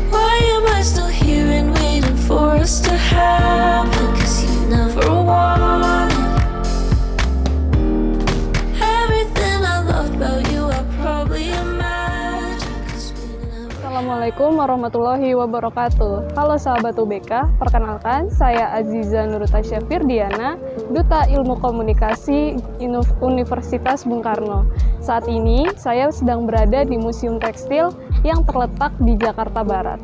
Why am I still here and waiting for us to happen? 'Cause you never wanted everything I loved about you. I probably imagined 'cause we never. Assalamualaikum warahmatullahi wabarakatuh. Halo sahabat UBK, perkenalkan saya Aziza Nurutasya Firdiana, Duta Ilmu Komunikasi Universitas Bung Karno. Saat ini saya sedang berada di Museum Tekstil yang terletak di Jakarta Barat.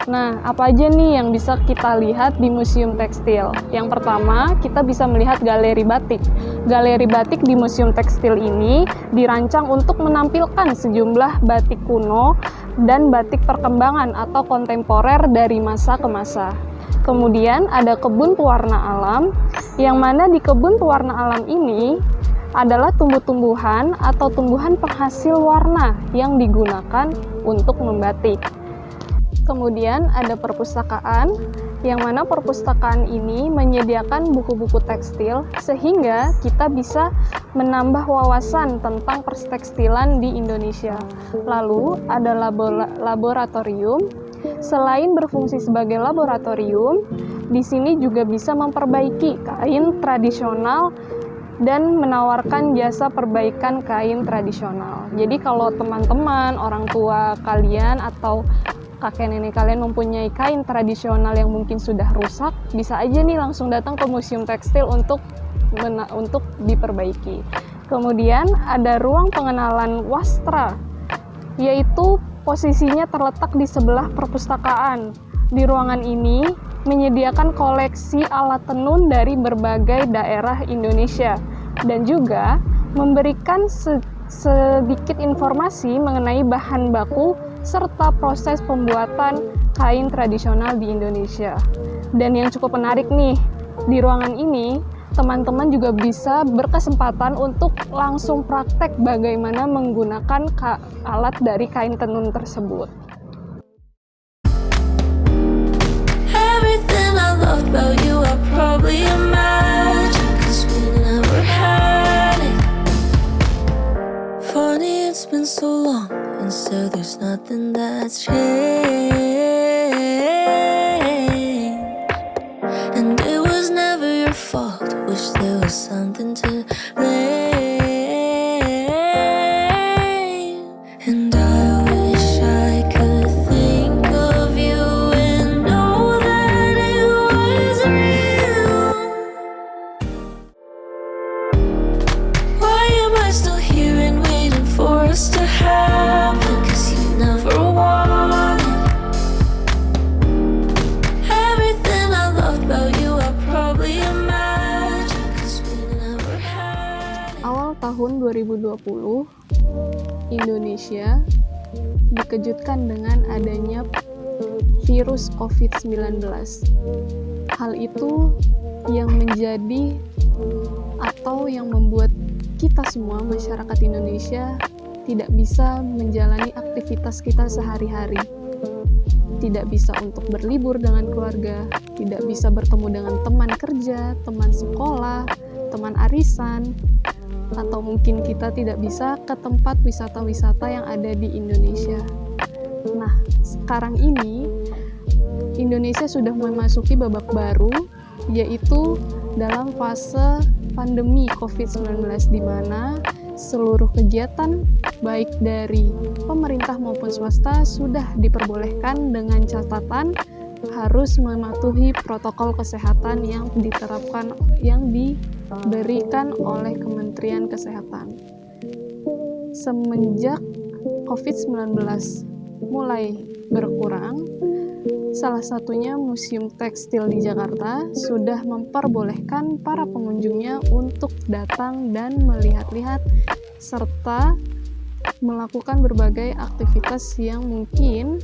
Nah, apa aja nih yang bisa kita lihat di Museum Tekstil? Yang pertama, kita bisa melihat galeri batik. Galeri batik di Museum Tekstil ini dirancang untuk menampilkan sejumlah batik kuno dan batik perkembangan atau kontemporer dari masa ke masa. Kemudian ada kebun pewarna alam, yang mana di kebun pewarna alam ini adalah tumbuh-tumbuhan atau tumbuhan penghasil warna yang digunakan untuk membatik. Kemudian ada perpustakaan, yang mana perpustakaan ini menyediakan buku-buku tekstil sehingga kita bisa menambah wawasan tentang perstekstilan di Indonesia. Lalu ada laboratorium. Selain berfungsi sebagai laboratorium, di sini juga bisa memperbaiki kain tradisional dan menawarkan jasa perbaikan kain tradisional. Jadi kalau teman-teman, orang tua kalian atau kakek nenek kalian mempunyai kain tradisional yang mungkin sudah rusak, bisa aja nih langsung datang ke Museum Tekstil untuk diperbaiki. Kemudian ada ruang pengenalan wastra, yaitu posisinya terletak di sebelah perpustakaan. Di ruangan ini menyediakan koleksi alat tenun dari berbagai daerah Indonesia dan juga memberikan sedikit informasi mengenai bahan baku serta proses pembuatan kain tradisional di Indonesia. Dan yang cukup menarik nih, di ruangan ini teman-teman juga bisa berkesempatan untuk langsung praktek bagaimana menggunakan alat dari kain tenun tersebut. Everything I loved about you, I probably imagined 'cause we never had it. Funny, it's been so long, and so there's nothing that's changed. And it was never your fault. Wish there was something to blame. And I wish I could think of you and know that it was real. Why am I still here and waiting for us to happen? 'Cause you never wanted everything I loved about you. I probably imagined 'cause we never had it. Awal tahun 2020, Indonesia dikejutkan dengan adanya virus COVID-19. Hal itu yang menjadi atau yang membuat kita semua masyarakat Indonesia tidak bisa menjalani aktivitas kita sehari-hari. Tidak bisa untuk berlibur dengan keluarga, tidak bisa bertemu dengan teman kerja, teman sekolah, teman arisan, atau mungkin kita tidak bisa ke tempat wisata-wisata yang ada di Indonesia. Nah, sekarang ini Indonesia sudah memasuki babak baru, yaitu dalam fase pandemi COVID-19 di mana seluruh kegiatan baik dari pemerintah maupun swasta sudah diperbolehkan dengan catatan harus mematuhi protokol kesehatan yang diberikan oleh Kementerian Kesehatan. Semenjak COVID-19 mulai berkurang, salah satunya Museum Tekstil di Jakarta sudah memperbolehkan para pengunjungnya untuk datang dan melihat-lihat serta melakukan berbagai aktivitas yang mungkin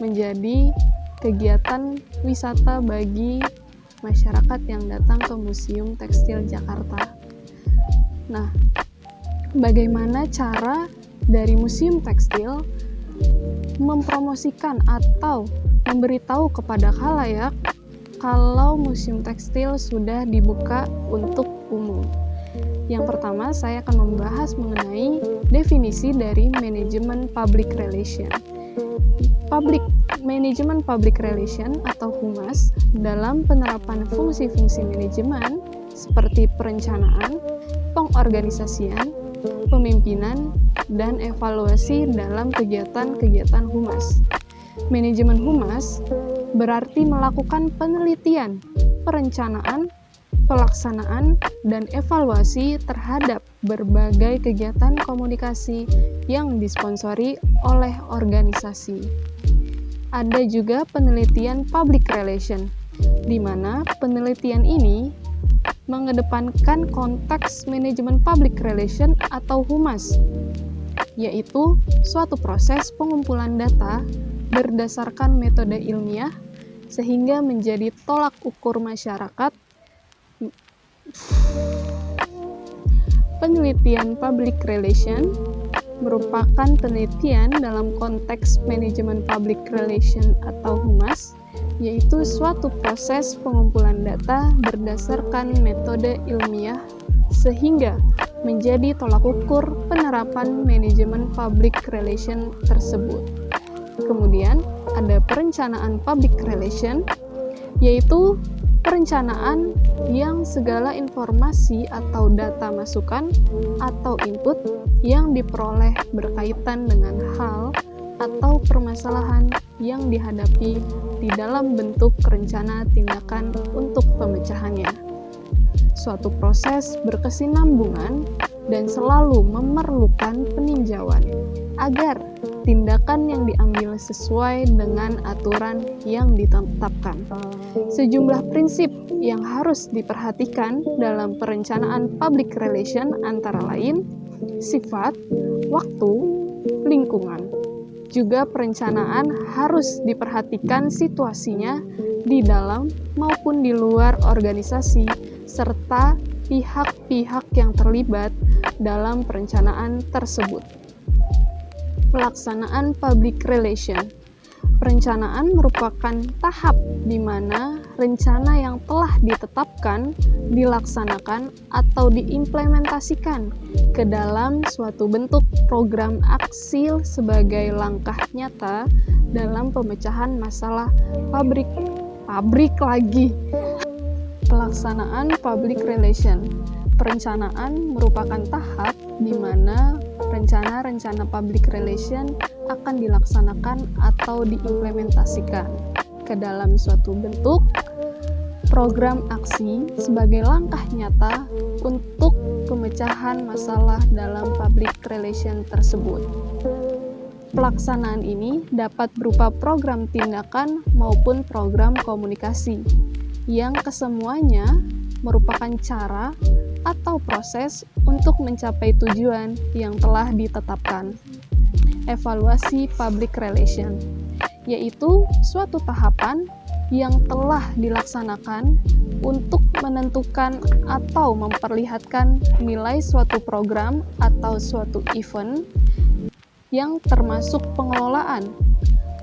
menjadi kegiatan wisata bagi masyarakat yang datang ke Museum Tekstil Jakarta. Nah, bagaimana cara dari Museum Tekstil mempromosikan atau memberitahu kepada khalayak kalau Museum Tekstil sudah dibuka untuk umum? Yang pertama, saya akan membahas mengenai definisi dari manajemen public relation. Manajemen Public Relation atau HUMAS dalam penerapan fungsi-fungsi manajemen seperti perencanaan, pengorganisasian, pemimpinan, dan evaluasi dalam kegiatan-kegiatan HUMAS. Manajemen HUMAS berarti melakukan penelitian, perencanaan, pelaksanaan, dan evaluasi terhadap berbagai kegiatan komunikasi yang disponsori oleh organisasi. Ada juga penelitian public relation, di mana penelitian ini mengedepankan konteks manajemen public relation atau HUMAS, yaitu suatu proses pengumpulan data berdasarkan metode ilmiah sehingga menjadi tolak ukur masyarakat. Penelitian public relation merupakan penelitian dalam konteks manajemen public relation atau HUMAS, yaitu suatu proses pengumpulan data berdasarkan metode ilmiah sehingga menjadi tolak ukur penerapan manajemen public relation tersebut. Kemudian ada perencanaan public relation, yaitu perencanaan yang segala informasi atau data masukan atau input yang diperoleh berkaitan dengan hal atau permasalahan yang dihadapi di dalam bentuk rencana tindakan untuk pemecahannya. Suatu proses berkesinambungan dan selalu memerlukan peninjauan agar tindakan yang diambil sesuai dengan aturan yang ditetapkan. Sejumlah prinsip yang harus diperhatikan dalam perencanaan public relation antara lain sifat, waktu, lingkungan. Juga perencanaan harus diperhatikan situasinya di dalam maupun di luar organisasi serta pihak-pihak yang terlibat dalam perencanaan tersebut. Pelaksanaan public relation. Perencanaan merupakan tahap di mana rencana yang telah ditetapkan, dilaksanakan, atau diimplementasikan ke dalam suatu bentuk program aksi sebagai langkah nyata dalam pemecahan masalah pabrik lagi. Pelaksanaan public relation. Perencanaan merupakan tahap di mana rencana-rencana public relation akan dilaksanakan atau diimplementasikan ke dalam suatu bentuk program aksi sebagai langkah nyata untuk pemecahan masalah dalam public relation tersebut. Pelaksanaan ini dapat berupa program tindakan maupun program komunikasi yang kesemuanya merupakan cara atau proses untuk mencapai tujuan yang telah ditetapkan. Evaluasi public relation, yaitu suatu tahapan yang telah dilaksanakan untuk menentukan atau memperlihatkan nilai suatu program atau suatu event yang termasuk pengelolaan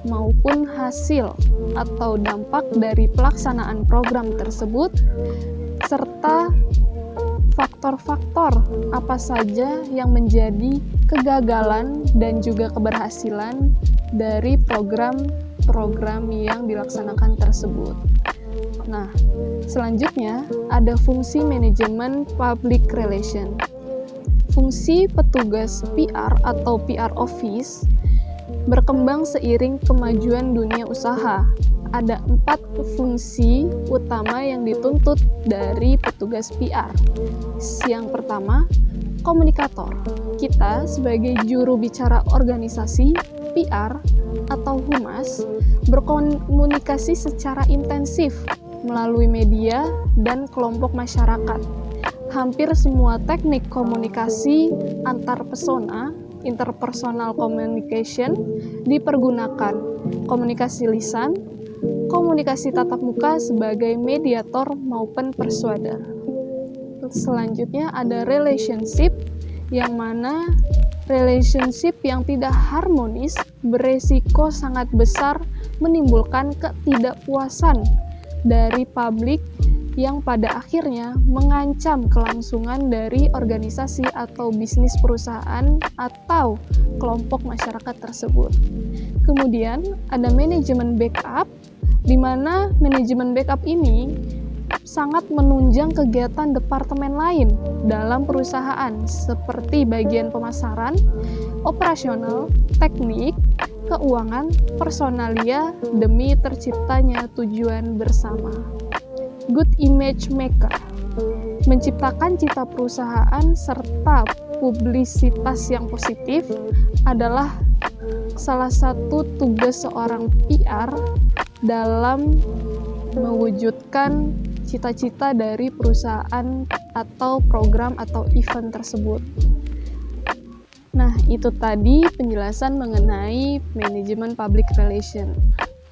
maupun hasil atau dampak dari pelaksanaan program tersebut, serta faktor-faktor apa saja yang menjadi kegagalan dan juga keberhasilan dari program-program yang dilaksanakan tersebut. Nah, selanjutnya ada fungsi manajemen public relation. Fungsi petugas PR atau PR office berkembang seiring kemajuan dunia usaha. Ada 4 fungsi utama yang dituntut dari petugas PR. Yang pertama, komunikator. Kita sebagai juru bicara organisasi PR atau HUMAS berkomunikasi secara intensif melalui media dan kelompok masyarakat. Hampir semua teknik komunikasi antar persona, interpersonal communication, dipergunakan. Komunikasi lisan, komunikasi tatap muka sebagai mediator maupun persuader. Selanjutnya ada relationship, yang mana relationship yang tidak harmonis beresiko sangat besar menimbulkan ketidakpuasan dari publik yang pada akhirnya mengancam kelangsungan dari organisasi atau bisnis perusahaan atau kelompok masyarakat tersebut. Kemudian ada manajemen backup, di mana manajemen backup ini sangat menunjang kegiatan departemen lain dalam perusahaan seperti bagian pemasaran, operasional, teknik, keuangan, personalia demi terciptanya tujuan bersama. Good image maker menciptakan citra perusahaan serta publisitas yang positif adalah salah satu tugas seorang PR dalam mewujudkan cita-cita dari perusahaan atau program atau event tersebut. Nah, itu tadi penjelasan mengenai manajemen public relation.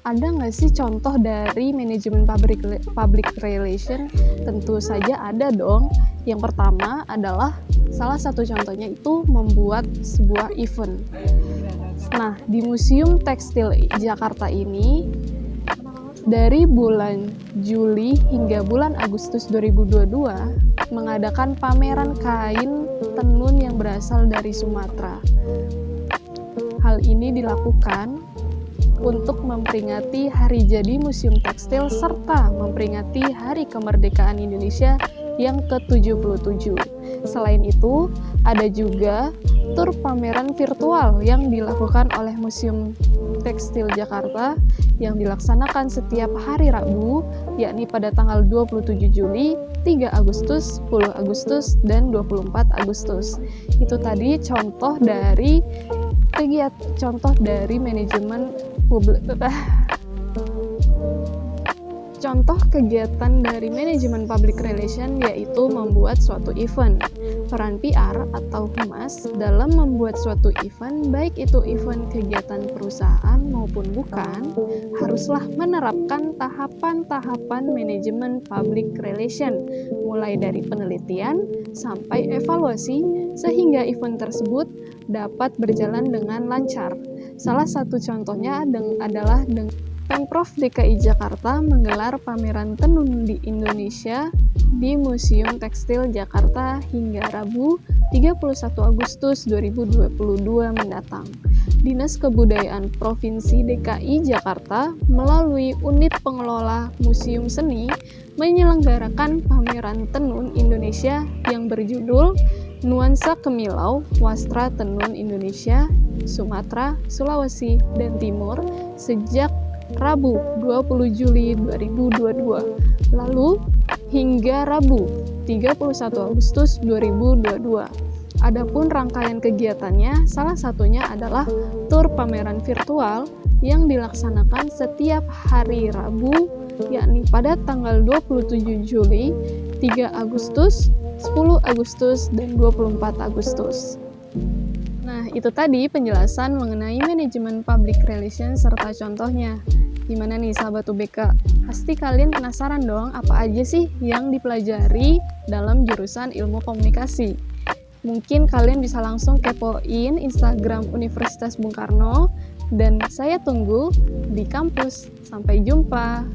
Ada nggak sih contoh dari manajemen public relation? Tentu saja ada dong. Yang pertama adalah salah satu contohnya itu membuat sebuah event. Nah, di Museum Tekstil Jakarta ini dari bulan Juli hingga bulan Agustus 2022 mengadakan pameran kain tenun yang berasal dari Sumatera. Hal ini dilakukan untuk memperingati Hari Jadi Museum Tekstil serta memperingati Hari Kemerdekaan Indonesia yang ke-77. Selain itu, ada juga tur pameran virtual yang dilakukan oleh Museum Tekstil Jakarta yang dilaksanakan setiap hari Rabu, yakni pada tanggal 27 Juli, 3 Agustus, 10 Agustus, dan 24 Agustus. Itu tadi contoh dari manajemen publik. Contoh kegiatan dari manajemen public relation yaitu membuat suatu event. Peran PR atau humas dalam membuat suatu event, baik itu event kegiatan perusahaan maupun bukan, haruslah menerapkan tahapan-tahapan manajemen public relation, mulai dari penelitian sampai evaluasi, sehingga event tersebut dapat berjalan dengan lancar. Salah satu contohnya adalah dengan Pemprov DKI Jakarta menggelar pameran tenun di Indonesia di Museum Tekstil Jakarta hingga Rabu 31 Agustus 2022 mendatang. Dinas Kebudayaan Provinsi DKI Jakarta melalui unit pengelola Museum Seni menyelenggarakan pameran tenun Indonesia yang berjudul Nuansa Kemilau Wastra Tenun Indonesia, Sumatera, Sulawesi, dan Timur sejak Rabu 20 Juli 2022 lalu hingga Rabu 31 Agustus 2022. Adapun rangkaian kegiatannya salah satunya adalah tur pameran virtual yang dilaksanakan setiap hari Rabu, yakni pada tanggal 27 Juli, 3 Agustus, 10 Agustus, dan 24 Agustus. Nah, itu tadi penjelasan mengenai manajemen public relations serta contohnya. Gimana nih sahabat UBK? Pasti kalian penasaran dong apa aja sih yang dipelajari dalam jurusan ilmu komunikasi. Mungkin kalian bisa langsung kepoin Instagram Universitas Bung Karno dan saya tunggu di kampus. Sampai jumpa.